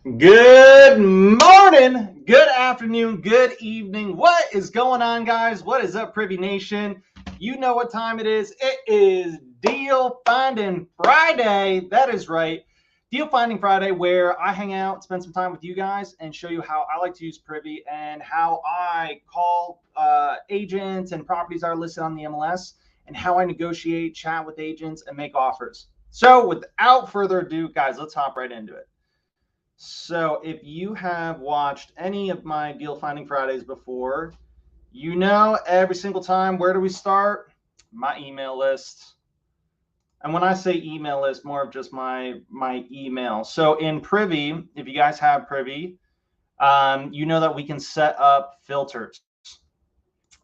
Good morning, good afternoon, good evening. What is going on, guys? What is up, Privy Nation? You know what time it is. It is Deal Finding Friday. That is right. Deal Finding Friday, where I hang out, spend some time with you guys, and show you how I like to use Privy and how I call agents and properties that are listed on the MLS and how I negotiate, chat with agents, and make offers. So, without further ado, guys, let's hop right into it. So if you have watched any of my Deal Finding Fridays before, you know every single time, where do we start? My email list. And when I say email list, more of just my email. So in Privy, if you guys have Privy, you know that we can set up filters.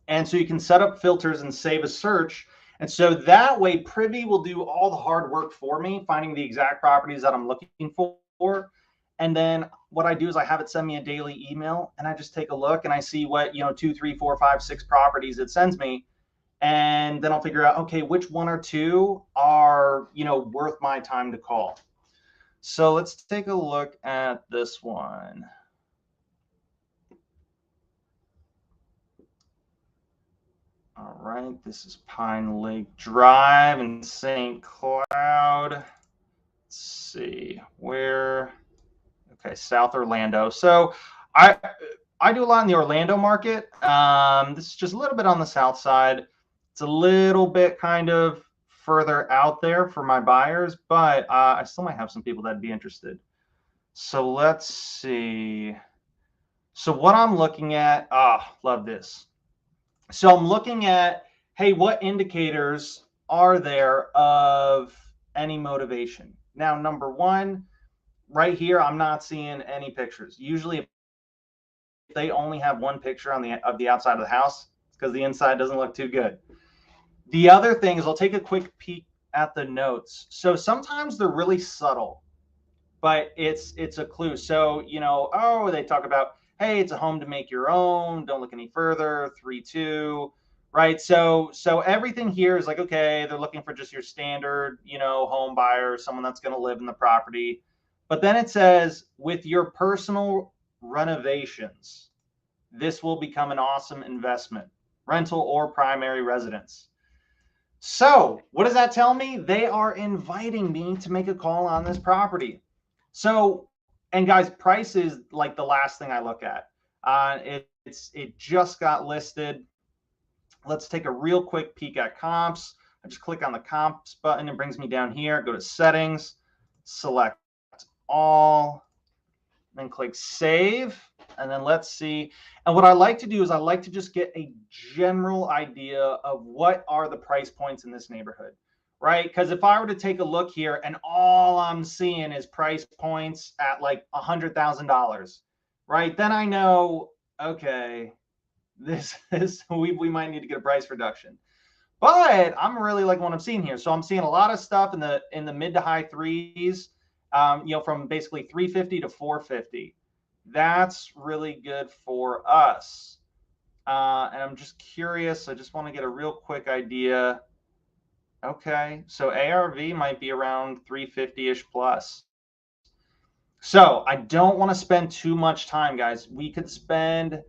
And so you can set up filters and save a search. And so that way Privy will do all the hard work for me, finding the exact properties that I'm looking for. And then what I do is I have it send me a daily email, and I just take a look and I see what, 2, 3, 4, 5, 6 properties it sends me. And then I'll figure out, okay, which one or two are, worth my time to call. So let's take a look at this one. All right, this is Pine Lake Drive in St. Cloud. Let's see where. Okay, South Orlando. So I do a lot in the Orlando market. This is just a little bit on the south side. It's a little bit kind of further out there for my buyers, but I still might have some people that'd be interested. So let's see. So what I'm looking at, love this. So I'm looking at, hey, what indicators are there of any motivation? Now, number one, right here, I'm not seeing any pictures. Usually, if they only have one picture on the outside of the house, it's because the inside doesn't look too good. The other thing is I'll take a quick peek at the notes. So sometimes they're really subtle, but it's a clue. So, they talk about, hey, it's a home to make your own. Don't look any further. 3-2, right? So everything here is like, okay, they're looking for just your standard, home buyer, someone that's going to live in the property. But then it says, with your personal renovations, this will become an awesome investment, rental or primary residence. So what does that tell me? They are inviting me to make a call on this property. So, and guys, price is like the last thing I look at. It just got listed. Let's take a real quick peek at comps. I just click on the comps button. It brings me down here. Go to settings, select all, then click save. And then let's see. And what I like to do is I like to just get a general idea of what are the price points in this neighborhood, right? Because if I were to take a look here and all I'm seeing is price points at like $100,000, right? Then I know, okay, this we might need to get a price reduction. But I'm really liking what I'm seeing here. So I'm seeing a lot of stuff in the mid to high threes, from basically 350 to 450. That's really good for us. And I'm just curious. I just want to get a real quick idea. Okay, so ARV might be around 350-ish plus. So I don't want to spend too much time, guys. We could spend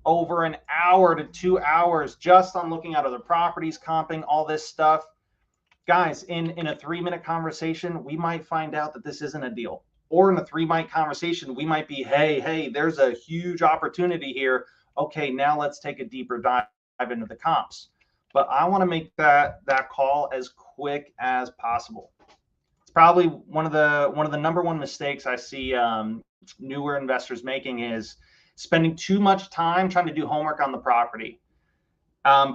over an hour to 2 hours just on looking at other properties, comping, all this stuff. Guys, in a 3-minute conversation, we might find out that this isn't a deal. Or in a 3-minute conversation, we might be, hey, there's a huge opportunity here. Okay, now let's take a deeper dive into the comps. But I want to make that call as quick as possible. It's probably one of the number one mistakes I see newer investors making is spending too much time trying to do homework on the property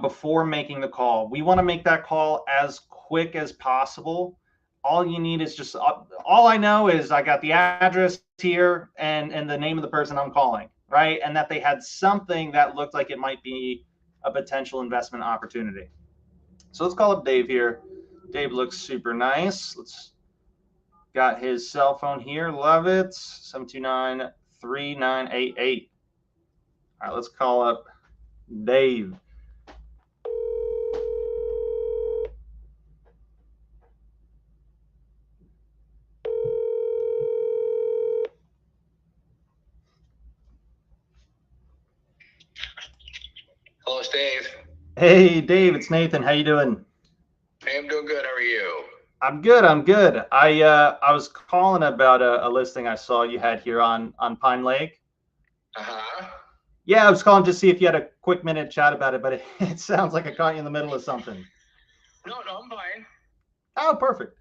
before making the call. We want to make that call as quick as possible. All you need is just, all I know is I got the address here and the name of the person I'm calling, right? And that they had something that looked like it might be a potential investment opportunity. So let's call up Dave here. Dave looks super nice. Let's got his cell phone here. Love it. 729-3988. All right, let's call up Dave. Dave. Hey, Dave, it's Nathan. How you doing? Hey, I'm doing good. How are you? I'm good. I'm good. I was calling about a listing I saw you had here on Pine Lake. Uh-huh. Yeah, I was calling to see if you had a quick minute chat about it, but it sounds like I caught you in the middle of something. No, I'm fine. Oh, perfect.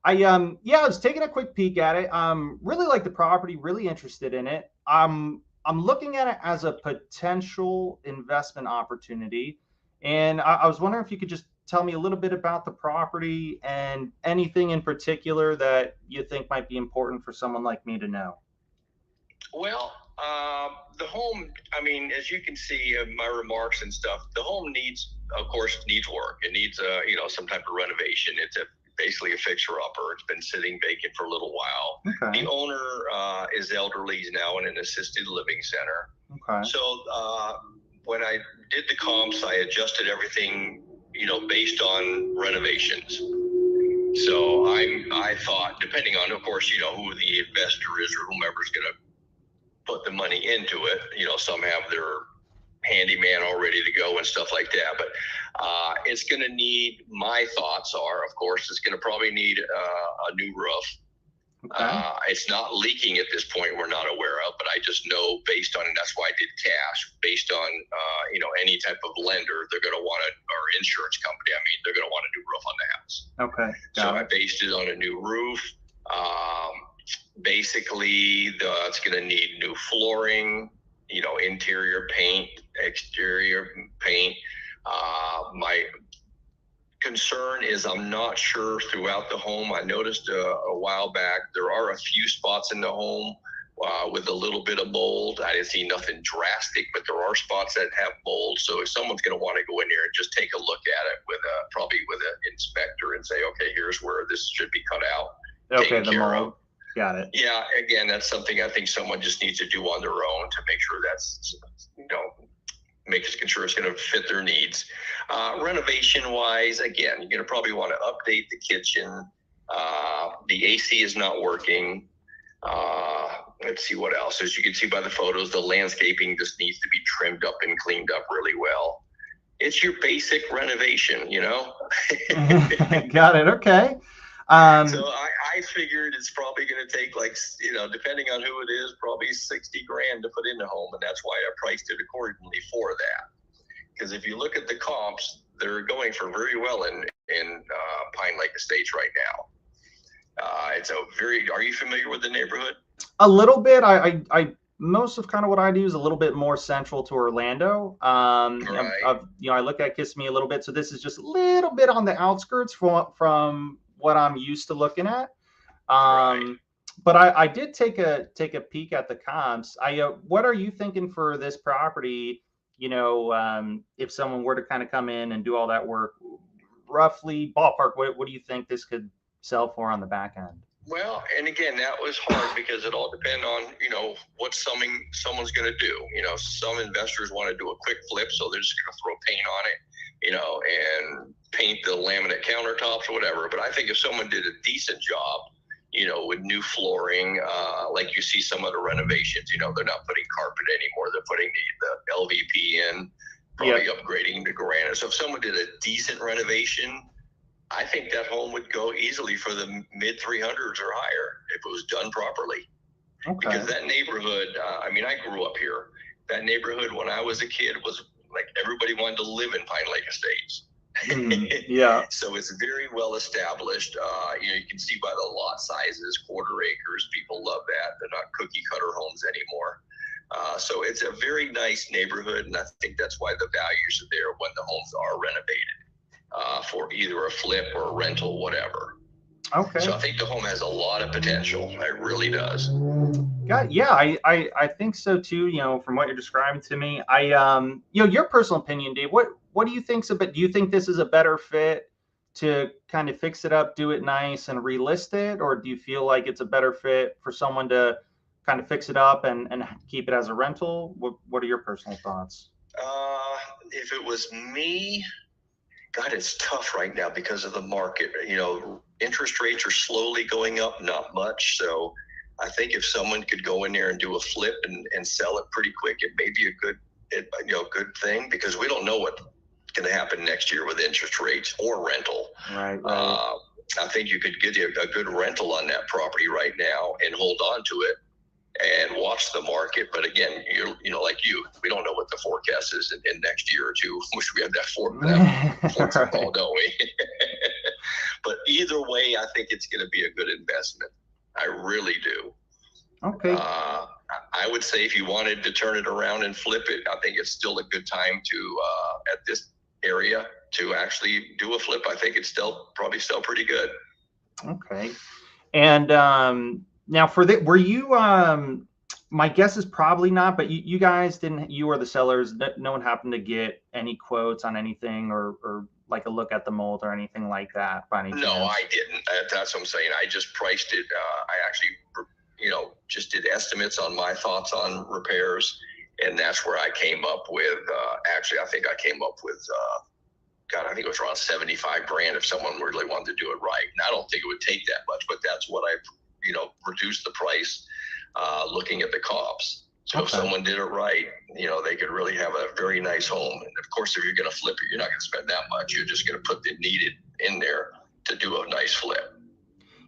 Yeah, I was taking a quick peek at it. Really like the property, really interested in it. I'm looking at it as a potential investment opportunity, and I was wondering if you could just tell me a little bit about the property and anything in particular that you think might be important for someone like me to know. Well, the home, I mean, as you can see in my remarks and stuff, the home needs, of course, needs work. It needs, some type of renovation. It's basically a fixer-upper. It's been sitting vacant for a little while. Okay. The owner is elderly. He's now in an assisted living center. Okay. So when I did the comps, I adjusted everything, based on renovations. So I thought, depending on, of course, who the investor is or whomever's going to put the money into it, some have their handyman all ready to go and stuff like that. But it's going to need, my thoughts are, of course, it's going to probably need a new roof. Okay. It's not leaking at this point, we're not aware of, but I just know based on, and that's why I did cash, based on, any type of lender, they're going to want or insurance company, they're going to want a new roof on the house. Okay. So I based it on a new roof. Basically, it's going to need new flooring, interior paint, exterior paint. My concern is I'm not sure throughout the home. I noticed a while back there are a few spots in the home with a little bit of mold. I didn't see nothing drastic, but there are spots that have mold. So if someone's going to want to go in there and just take a look at it probably with an inspector and say, okay, here's where this should be cut out. Okay. The mold. Got it. Yeah. Again, that's something I think someone just needs to do on their own to make sure that's, making sure it's going to fit their needs. Renovation wise, again, you're going to probably want to update the kitchen. The AC is not working. Let's see what else. As you can see by the photos, the landscaping just needs to be trimmed up and cleaned up really well. It's your basic renovation, Got it. Okay. So I figured it's probably going to take depending on who it is, probably 60 grand to put in the home. And that's why I priced it accordingly for that. Because if you look at the comps, they're going for very well in Pine Lake Estates right now. Are you familiar with the neighborhood? A little bit. I most of kind of what I do is a little bit more central to Orlando. Right. I look at Kissimmee a little bit, so this is just a little bit on the outskirts from what I'm used to looking at. Right. But I did take a peek at the comps. What are you thinking for this property? If someone were to kind of come in and do all that work, roughly ballpark, what do you think this could sell for on the back end? Well, and again, that was hard because it all depends on, what someone's going to do. Some investors want to do a quick flip, so they're just going to throw paint on it, and paint the laminate countertops or whatever. But I think if someone did a decent job, with new flooring, like you see some of the renovations, they're not putting carpet anymore. They're putting the LVP in, probably upgrading the granite. So if someone did a decent renovation, I think that home would go easily for the mid 300s or higher if it was done properly. Okay. Because that neighborhood, I grew up here. That neighborhood when I was a kid was like everybody wanted to live in Pine Lake Estates. Yeah. So it's very well established. You can see by the lot sizes, quarter acres. People love that. They're not cookie cutter homes anymore. So it's a very nice neighborhood, and I think that's why the values are there when the homes are renovated for either a flip or a rental, whatever. Okay. So I think the home has a lot of potential. It really does. Yeah, I think so too. From what you're describing to me, your personal opinion, Dave. What do you think's about? Do you think this is a better fit to kind of fix it up, do it nice, and relist it, or do you feel like it's a better fit for someone to kind of fix it up and keep it as a rental? What are your personal thoughts? If it was me, God, it's tough right now because of the market. Interest rates are slowly going up, not much. So I think if someone could go in there and do a flip and sell it pretty quick, it may be a good good thing, because we don't know what's going to happen next year with interest rates or rental. Right. I think you could get a good rental on that property right now and hold on to it and watch the market. But again, like we don't know what the forecast is in next year or two. Wish we had that fortune call, don't we? But either way, I think it's going to be a good investment. I really do. Okay. I would say if you wanted to turn it around and flip it, I think it's still a good time to at this area to actually do a flip. I think it's probably still pretty good. Okay. And now were you my guess is probably not, but you guys didn't, you or the sellers, no one happened to get any quotes on anything or like a look at the mold or anything like that by any chance? No, I didn't. That's what I'm saying. I just priced it. I actually, just did estimates on my thoughts on repairs. And that's where I came up with, actually, I think I came up with, I think it was around 75 grand if someone really wanted to do it right. And I don't think it would take that much, but that's what I, reduced the price, looking at the comps. So if someone did it right, they could really have a very nice home. And of course, if you're going to flip it, you're not going to spend that much. You're just going to put the needed in there to do a nice flip.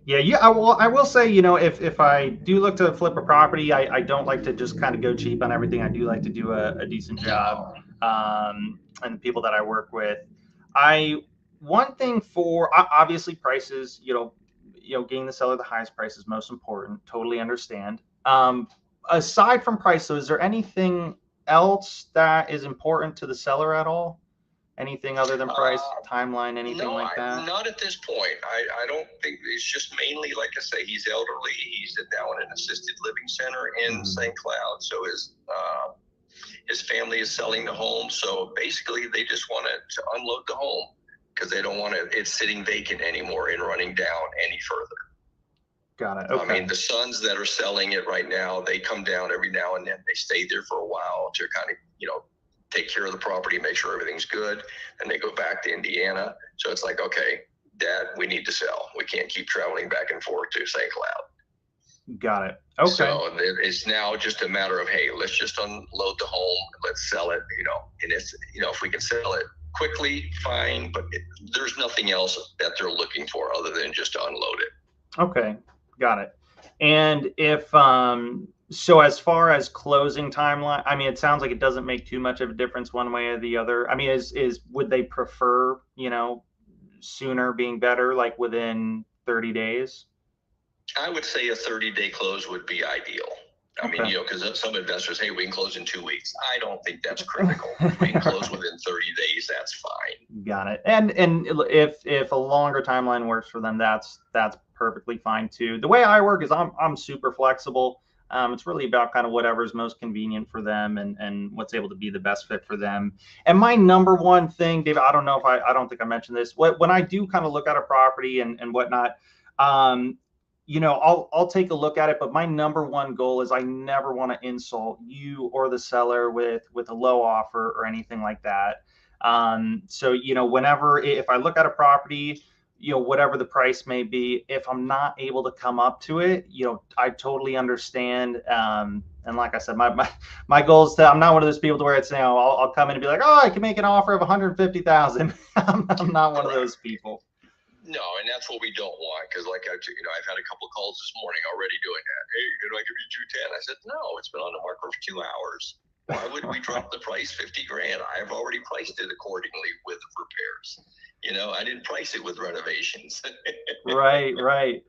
Yeah. I will say, if I do look to flip a property, I don't like to just kind of go cheap on everything. I do like to do a decent job. And the people that I work with, one thing for obviously prices, getting the seller the highest price is most important. Totally understand. Aside from price, so is there anything else that is important to the seller at all? Anything other than price, timeline, anything like that? Not at this point. I don't think. It's just mainly, like I say, he's elderly. He's now in an assisted living center in St. Cloud. So his family is selling the home. So basically, they just want to unload the home because they don't want it sitting vacant anymore and running down any further. Got it. Okay. I mean, the sons that are selling it right now, they come down every now and then. They stay there for a while to kind of, take care of the property, make sure everything's good. And they go back to Indiana. So it's like, okay, Dad, we need to sell. We can't keep traveling back and forth to St. Cloud. Got it. Okay. So it's now just a matter of, hey, let's just unload the home. Let's sell it, and it's, if we can sell it quickly, fine. But there's nothing else that they're looking for other than just to unload it. Okay. Got it. And if, so as far as closing timeline, I mean, it sounds like it doesn't make too much of a difference one way or the other. I mean, would they prefer, sooner being better, like within 30 days? I would say a 30-day close would be ideal. I mean, because some investors, hey, we can close in 2 weeks. I don't think that's critical. If we can close within 30 days, that's fine. Got it. And if a longer timeline works for them, that's perfectly fine too. The way I work is I'm super flexible. It's really about kind of whatever's most convenient for them and what's able to be the best fit for them. And my number one thing, David, I don't know if I don't think I mentioned this. When I do kind of look at a property and whatnot, I'll take a look at it, but my number one goal is I never want to insult you or the seller with a low offer or anything like that. So, if I look at a property, whatever the price may be, if I'm not able to come up to it, I totally understand. And like I said, my goal is I'm not one of those people to where it's, I'll come in and be like, oh, I can make an offer of 150,000. I'm not one of those people. No, and that's what we don't want, because I've had a couple of calls this morning already doing that. Hey, can I give you 210? I said, no, it's been on the market for 2 hours. Why would we drop the price 50 grand? I've already priced it accordingly with repairs. I didn't price it with renovations. Right.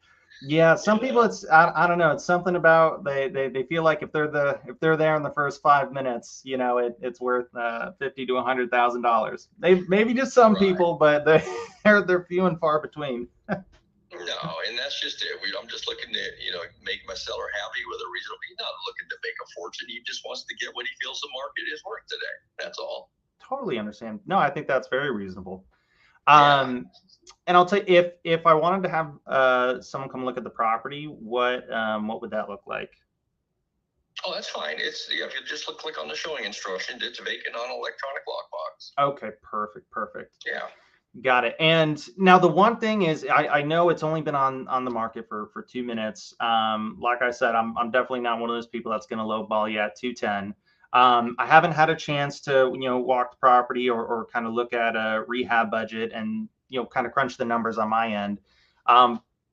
Yeah, some people, it's I don't know, it's something about they feel like if they're there in the first 5 minutes, it's worth $50,000 to $100,000. Maybe just some people, but they're few and far between. No, and that's just it. I'm just looking to make my seller happy with a reasonable. He's not looking to make a fortune. He just wants to get what he feels the market is worth today. That's all. Totally understand. No, I think that's very reasonable. And I'll tell you, if I wanted to have someone come look at the property, what would that look like? Oh, that's fine. If you just click on the showing instructions, it's vacant on electronic lockbox. Okay, perfect. Yeah. Got it. And now the one thing is, I know it's only been on the market for 2 minutes. Like I said, I'm definitely not one of those people that's going to lowball you at 210. I haven't had a chance to, walk the property or kind of look at a rehab budget and, kind of crunch the numbers on my end.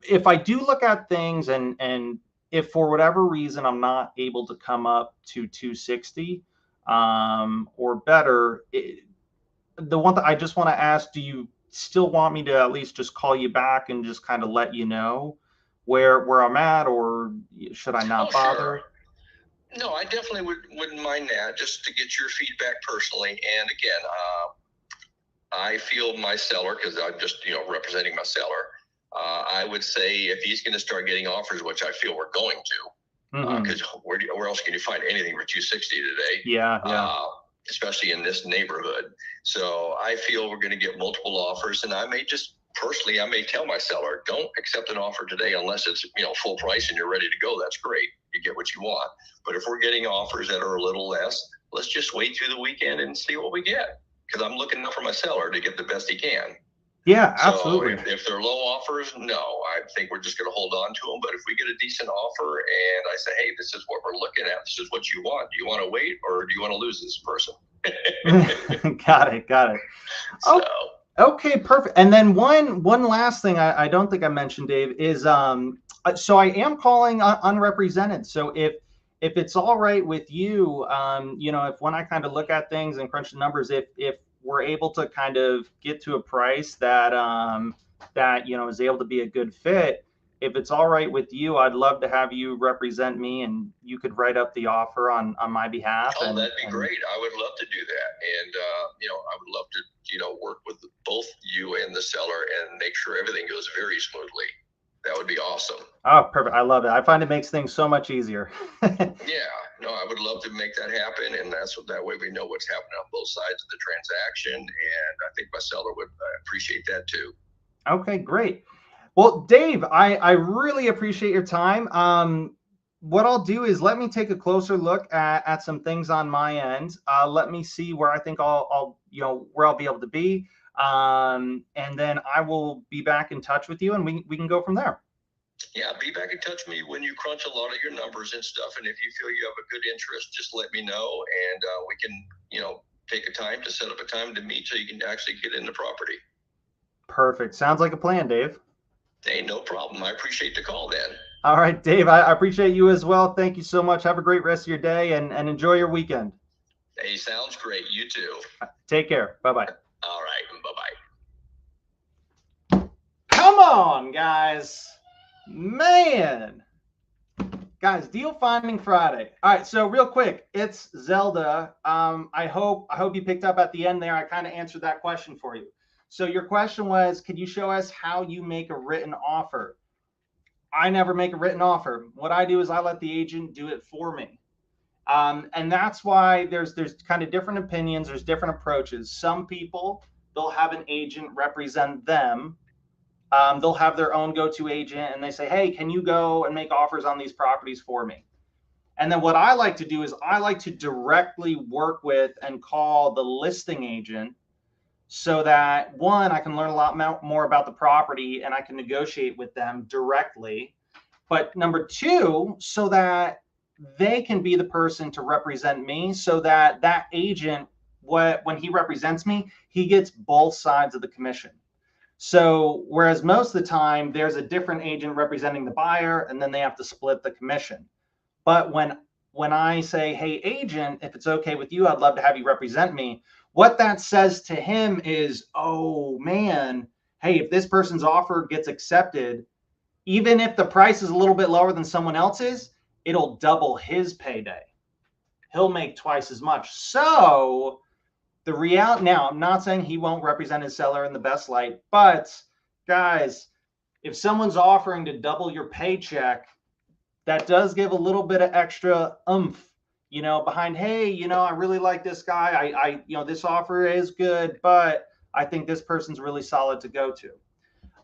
If I do look at things and if for whatever reason I'm not able to come up to 260 or better, the one that I just want to ask, do you still want me to at least just call you back and just kind of let you know where I'm at, or should I not bother? Sure. No, I definitely wouldn't mind that, just to get your feedback personally. And again, I feel my seller, because I'm just representing my seller. I would say if he's going to start getting offers, which I feel we're going to, because where else can you find anything for 260 today? Yeah. Especially in this neighborhood. So I feel we're going to get multiple offers, and I may just personally, I may tell my seller, don't accept an offer today unless it's full price and you're ready to go. That's great. You get what you want. But if we're getting offers that are a little less, let's just wait through the weekend and see what we get. Because I'm looking out for my seller to get the best he can. Yeah, absolutely. So if they're low offers, no, I think we're just going to hold on to them. But if we get a decent offer and I say, hey, this is what we're looking at, this is what you want. Do you want to wait, or do you want to lose this person? Got it. So. Okay, perfect. And then one last thing I don't think I mentioned, Dave, is so I am calling unrepresented. So if it's all right with you, if when I kind of look at things and crunch the numbers, if we're able to kind of get to a price that is able to be a good fit, if it's all right with you, I'd love to have you represent me, and you could write up the offer on my behalf. Oh, that'd be great. I would love to do that. And, I would love to, work with both you and the seller and make sure everything goes very smoothly. That would be awesome. Oh, perfect. I love it. I find it makes things so much easier. Yeah, no, I would love to make that happen. And that way we know what's happening on both sides of the transaction. And I think my seller would appreciate that too. Okay, great. Well, Dave, I really appreciate your time. What I'll do is let me take a closer look at some things on my end. Let me see where I think I'll where I'll be able to be. And then I will be back in touch with you, and we can go from there. Yeah, be back in touch with me when you crunch a lot of your numbers and stuff. And if you feel you have a good interest, just let me know, and we can, take a time to set up a time to meet so you can actually get in the property. Perfect. Sounds like a plan, Dave. Hey, no problem. I appreciate the call, then. All right, Dave, I appreciate you as well. Thank you so much. Have a great rest of your day, and enjoy your weekend. Hey, sounds great. You too. Take care. Bye-bye. All right. Bye-bye. Come on, guys. Man. Guys, deal finding Friday. All right, so real quick, it's Zelda. I hope you picked up at the end there. I kind of answered that question for you. So your question was, could you show us how you make a written offer? I never make a written offer. What I do is I let the agent do it for me. And that's why there's kind of different opinions. There's different approaches. Some people, they'll have an agent represent them. They'll have their own go-to agent, and they say, hey, can you go and make offers on these properties for me? And then what I like to do is I like to directly work with and call the listing agent, so that, one, I can learn a lot more about the property and I can negotiate with them directly. But number two, so that they can be the person to represent me, so that that agent, when he represents me, he gets both sides of the commission. So whereas most of the time there's a different agent representing the buyer, and then they have to split the commission. But when I say, hey, agent, if it's okay with you, I'd love to have you represent me, what that says to him is, oh man, hey, if this person's offer gets accepted, even if the price is a little bit lower than someone else's, it'll double his payday. He'll make twice as much. So the reality, now I'm not saying he won't represent his seller in the best light, but guys, if someone's offering to double your paycheck, that does give a little bit of extra oomph, behind, hey, I really like this guy. I this offer is good, but I think this person's really solid to go to.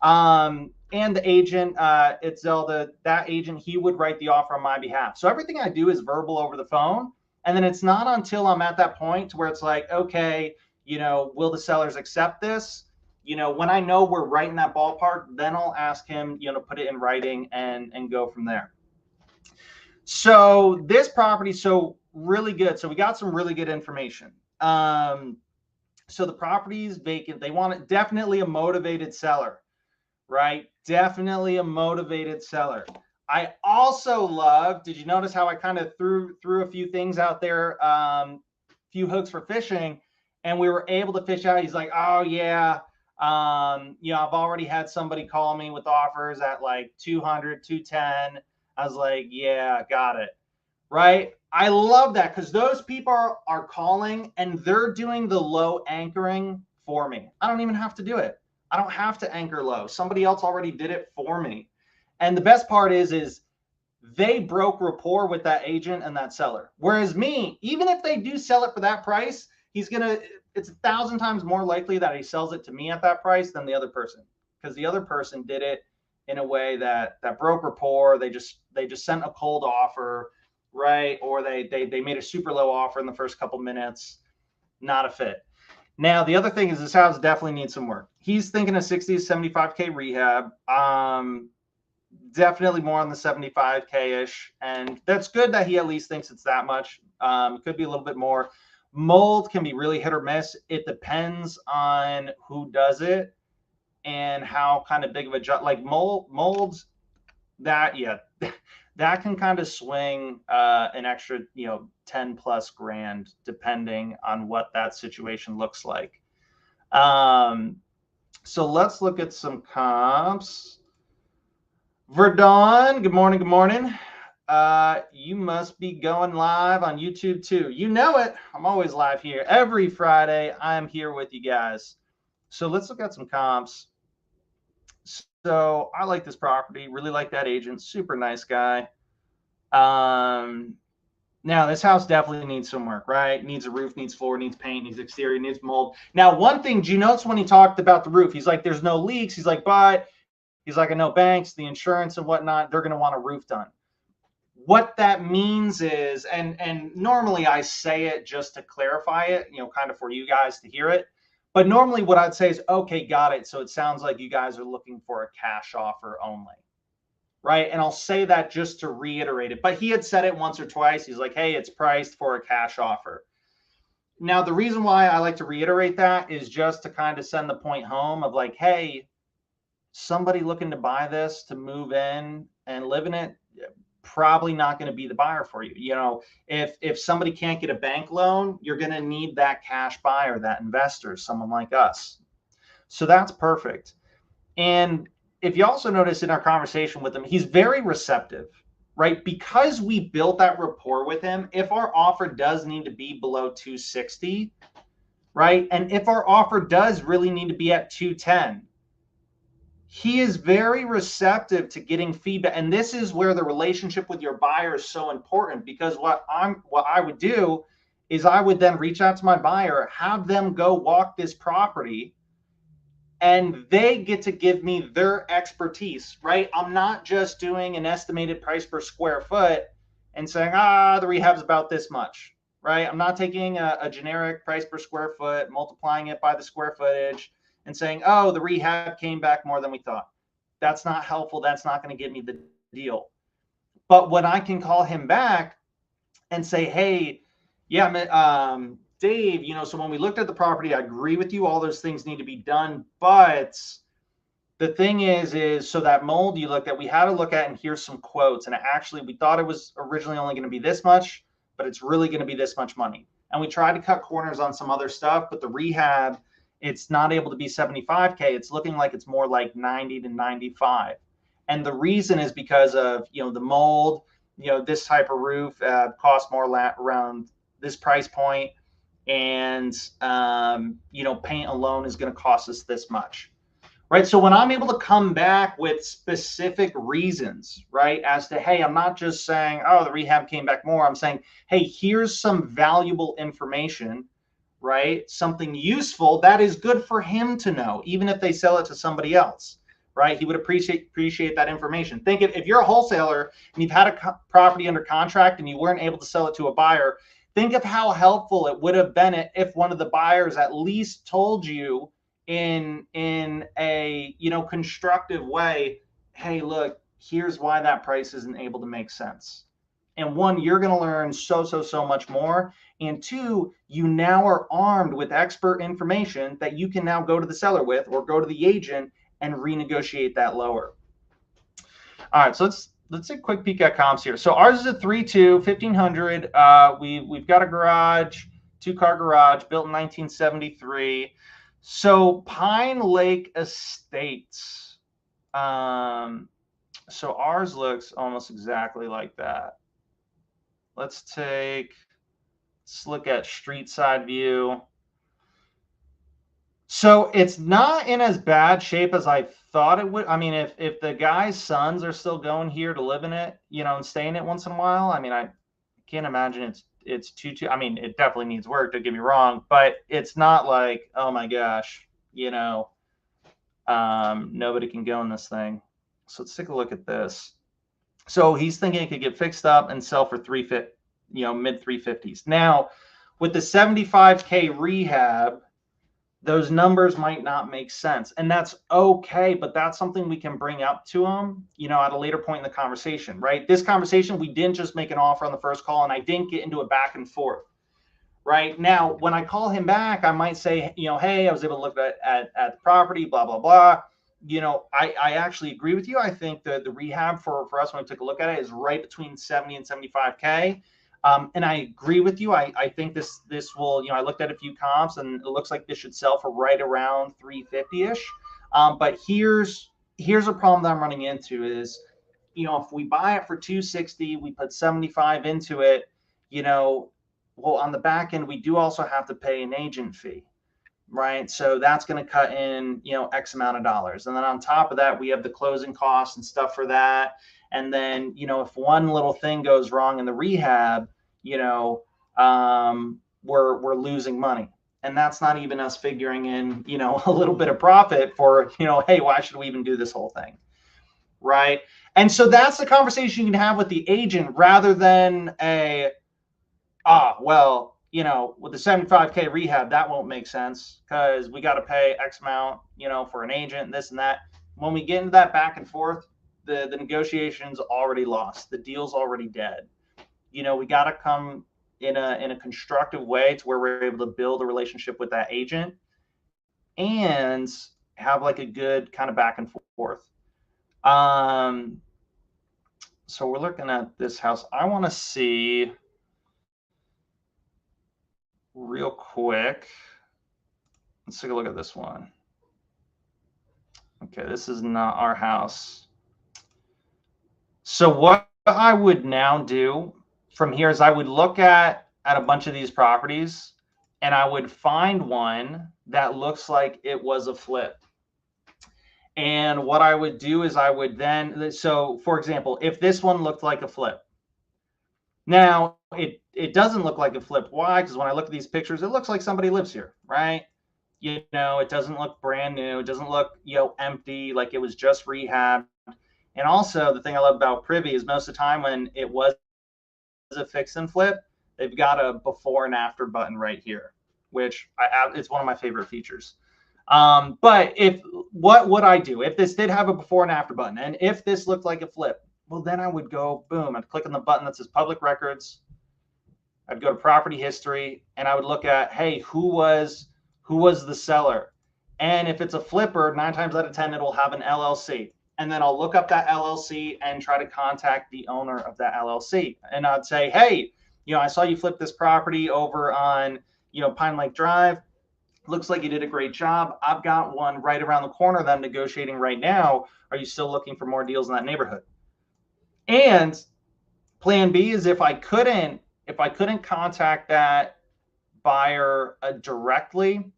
And the agent, it's Zelda, that agent, he would write the offer on my behalf. So everything I do is verbal over the phone. And then it's not until I'm at that point where it's like, okay, will the sellers accept this? When I know we're right in that ballpark, then I'll ask him, to put it in writing and go from there. So this property, so really good. So we got some really good information. So the property is vacant. They want it, definitely a motivated seller, right? Definitely a motivated seller. I also love, did you notice how I kind of threw a few things out there, few hooks for fishing, and we were able to fish out. He's like, oh yeah, I've already had somebody call me with offers at like 200, 210. I was like, yeah, got it. Right? I love that because those people are calling and they're doing the low anchoring for me. I don't even have to do it. I don't have to anchor low. Somebody else already did it for me. And the best part is they broke rapport with that agent and that seller. Whereas me, even if they do sell it for that price, it's 1,000 times more likely that he sells it to me at that price than the other person, because the other person did it in a way that broke rapport. They just sent a cold offer, right? Or they made a super low offer in the first couple minutes. Not a fit. Now, the other thing is this house definitely needs some work. He's thinking of 60 to 75K rehab. Definitely more on the 75K-ish. And that's good that he at least thinks it's that much. Could be a little bit more. Mold can be really hit or miss. It depends on who does it and how kind of big of a job. Like molds, that, yeah, that can kind of swing an extra, 10 plus grand, depending on what that situation looks like. So let's look at some comps. Verdon, good morning, good morning. You must be going live on YouTube too. You know it. I'm always live here. Every Friday, I'm here with you guys. So let's look at some comps. So I like this property. Really like that agent. Super nice guy. Now, this house definitely needs some work, right? Needs a roof, needs floor, needs paint, needs exterior, needs mold. Now, one thing, do you notice when he talked about the roof, he's like, there's no leaks. He's like, but he's like, I know banks, the insurance and whatnot, they're going to want a roof done. What that means is, and normally I say it just to clarify it, kind of for you guys to hear it. But normally what I'd say is, okay, got it. So it sounds like you guys are looking for a cash offer only. Right. And I'll say that just to reiterate it. But he had said it once or twice. He's like, hey, it's priced for a cash offer. Now, the reason why I like to reiterate that is just to kind of send the point home of like, hey, somebody looking to buy this to move in and live in it, probably not going to be the buyer for you. If somebody can't get a bank loan, you're going to need that cash buyer, that investor, someone like us. So that's perfect. And if you also notice in our conversation with him, he's very receptive, right? Because we built that rapport with him. If our offer does need to be below 260, right? And if our offer does really need to be at 210, he is very receptive to getting feedback. And this is where the relationship with your buyer is so important, because what I would do is I would then reach out to my buyer, have them go walk this property, and they get to give me their expertise, right? I'm not just doing an estimated price per square foot and saying, the rehab's about this much, right? I'm not taking a generic price per square foot, multiplying it by the square footage and saying, the rehab came back more than we thought. That's not helpful. That's not going to get me the deal. But when I can call him back and say, hey, yeah, Dave, so when we looked at the property, I agree with you. All those things need to be done. But the thing is so that mold you looked at, we had to look at, and here's some quotes. And actually, we thought it was originally only going to be this much, but it's really going to be this much money. And we tried to cut corners on some other stuff, but the rehab, it's not able to be 75K. It's looking like it's more like 90 to 95. And the reason is because of, the mold, this type of roof costs more around this price point. And, paint alone is going to cost us this much. Right. So when I'm able to come back with specific reasons, right, as to, hey, I'm not just saying, the rehab came back more. I'm saying, hey, here's some valuable information, right? Something useful that is good for him to know, even if they sell it to somebody else, right? He would appreciate that information. Think if you're a wholesaler and you've had a property under contract and you weren't able to sell it to a buyer, think of how helpful it would have been if one of the buyers at least told you in a constructive way, hey, look, here's why that price isn't able to make sense. And one, you're going to learn so much more. And two, you now are armed with expert information that you can now go to the seller with or go to the agent and renegotiate that lower. All right, so let's take a quick peek at comps here. So ours is a 3.2, 1,500. We've got a garage, 2-car garage, built in 1973. So Pine Lake Estates. So ours looks almost exactly like that. Let's look at street side view. So it's not in as bad shape as I thought it would. I mean, if the guy's sons are still going here to live in it, you know, and stay in it once in a while, I mean, I can't imagine it's too. I mean, it definitely needs work. Don't get me wrong, but it's not like, oh my gosh, you know, nobody can go in this thing. So let's take a look at this. So he's thinking it could get fixed up and sell for $350, you know, mid 350s. Now, with the 75K rehab, those numbers might not make sense, and that's okay, but that's something we can bring up to them, you know, at a later point in the conversation, right? This conversation, we didn't just make an offer on the first call, and I didn't get into a back and forth. Right now, when I call him back, I might say, you know, hey, I was able to look at the property, blah, blah, blah. You know, I actually agree with you. I think the rehab for us when we took a look at it is right between 70 and 75K. And I agree with you. I think this will, you know, I looked at a few comps and it looks like this should sell for right around 350-ish. But here's a problem that I'm running into is, you know, if we buy it for 260, we put 75 into it, you know, well, on the back end, we do also have to pay an agent fee, right? So that's going to cut in, you know, X amount of dollars. And then on top of that, we have the closing costs and stuff for that. And then, you know, if one little thing goes wrong in the rehab, you know, we're losing money. And that's not even us figuring in, you know, a little bit of profit for, you know, hey, why should we even do this whole thing? Right. And so that's the conversation you can have with the agent rather than well, you know, with the 75K rehab, that won't make sense because we got to pay X amount, you know, for an agent, this and that. When we get into that back and forth, the negotiation's already lost. The deal's already dead. You know, we got to come in a constructive way to where we're able to build a relationship with that agent and have like a good kind of back and forth. So we're looking at this house. I want to see real quick. Let's take a look at this one. Okay, this is not our house. So what I would now do from here is I would look at a bunch of these properties and I would find one that looks like it was a flip. And what I would do is I would then, so for example, if this one looked like a flip, now it doesn't look like a flip. Why? Because when I look at these pictures, it looks like somebody lives here, right? You know, it doesn't look brand new. It doesn't look, you know, empty, like it was just rehabbed. And also the thing I love about Privy is most of the time when it was a fix and flip, they've got a before and after button right here, which it's one of my favorite features. But what would I do if this did have a before and after button, and if this looked like a flip? Well, then I would go, boom, I'd click on the button that says public records. I'd go to property history and I would look at, hey, who was the seller? And if it's a flipper, 9 times out of 10, it'll have an LLC. And then I'll look up that LLC and try to contact the owner of that LLC. And I'd say, hey, you know, I saw you flip this property over on, you know, Pine Lake Drive. Looks like you did a great job. I've got one right around the corner that I'm negotiating right now. Are you still looking for more deals in that neighborhood? And plan B is if I couldn't contact that buyer directly,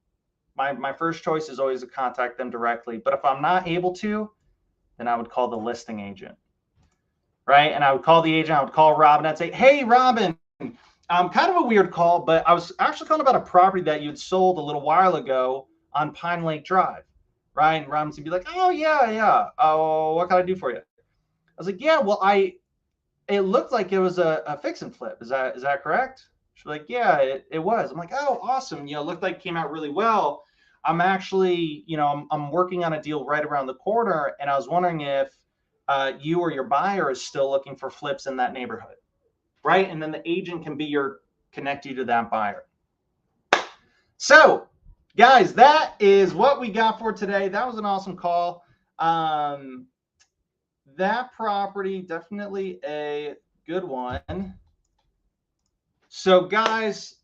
my first choice is always to contact them directly. But if I'm not able to, then I would call the listing agent, right? And I would call the agent. I would call Robin. I'd say, hey, Robin, kind of a weird call, but I was actually calling about a property that you'd sold a little while ago on Pine Lake Drive, right? And Robin's gonna be like, oh, yeah. Oh, what can I do for you? I was like, yeah, well, it looked like it was a fix and flip. Is that correct? She's like, yeah, it was. I'm like, oh, awesome. You know, it looked like it came out really well. I'm actually, you know, I'm working on a deal right around the corner, and I was wondering if you or your buyer is still looking for flips in that neighborhood. right? And then the agent can be connect you to that buyer. So, guys, that is what we got for today. That was an awesome call. That property, definitely a good one. So, guys,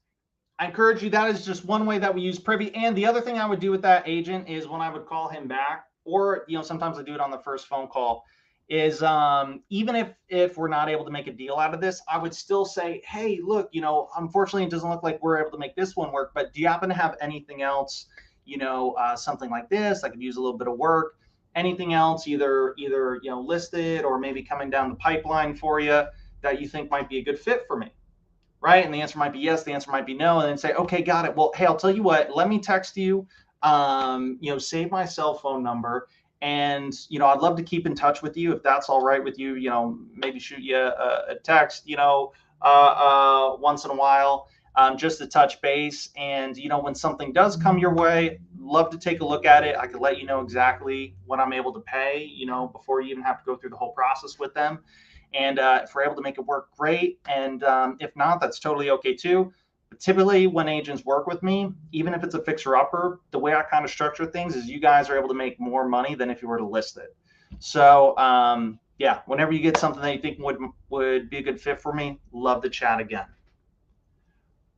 I encourage you, that is just one way that we use Privy. And the other thing I would do with that agent is when I would call him back, or, sometimes I do it on the first phone call, is even if we're not able to make a deal out of this, I would still say, hey, look, unfortunately, it doesn't look like we're able to make this one work, but do you happen to have anything else, something like this? I could use a little bit of work. Anything else, either listed or maybe coming down the pipeline for you that you think might be a good fit for me? Right? And the answer might be yes, the answer might be no, and then say, okay, got it. Well, hey, I'll tell you what, let me text you, save my cell phone number. And, I'd love to keep in touch with you if that's all right with you, maybe shoot you a text, once in a while, just to touch base. And, when something does come your way, love to take a look at it. I could let you know exactly what I'm able to pay, before you even have to go through the whole process with them. And if we're able to make it work, great. And if not, that's totally okay too. But typically when agents work with me, even if it's a fixer-upper, the way I kind of structure things is you guys are able to make more money than if you were to list it. So yeah, whenever you get something that you think would be a good fit for me, love to chat again.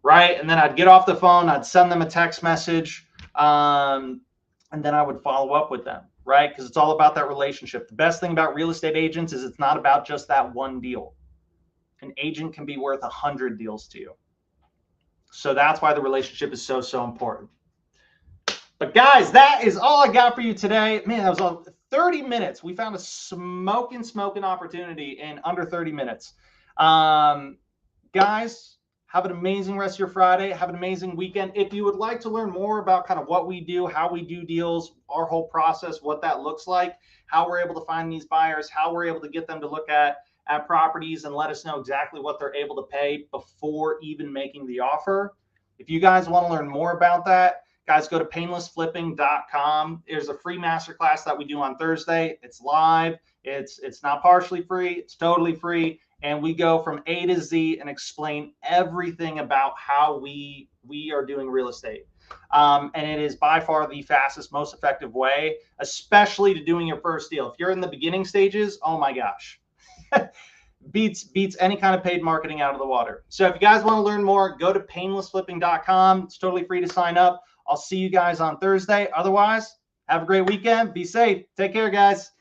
Right? And then I'd get off the phone, I'd send them a text message, and then I would follow up with them. Right? Because it's all about that relationship. The best thing about real estate agents is it's not about just that one deal. An agent can be worth 100 deals to you. So that's why the relationship is so, so important. But guys, that is all I got for you today. Man, that was all 30 minutes. We found a smoking opportunity in under 30 minutes. Guys, have an amazing rest of your Friday. Have an amazing weekend. If you would like to learn more about kind of what we do, how we do deals, our whole process, what that looks like, how we're able to find these buyers, how we're able to get them to look at properties and let us know exactly what they're able to pay before even making the offer. If you guys want to learn more about that, guys, go to painlessflipping.com. There's a free masterclass that we do on Thursday. It's live. It's not partially free. It's totally free. And we go from A to Z and explain everything about how we are doing real estate. And it is by far the fastest, most effective way, especially to doing your first deal. If you're in the beginning stages, oh my gosh, beats any kind of paid marketing out of the water. So if you guys want to learn more, go to painlessflipping.com. It's totally free to sign up. I'll see you guys on Thursday. Otherwise, have a great weekend. Be safe. Take care, guys.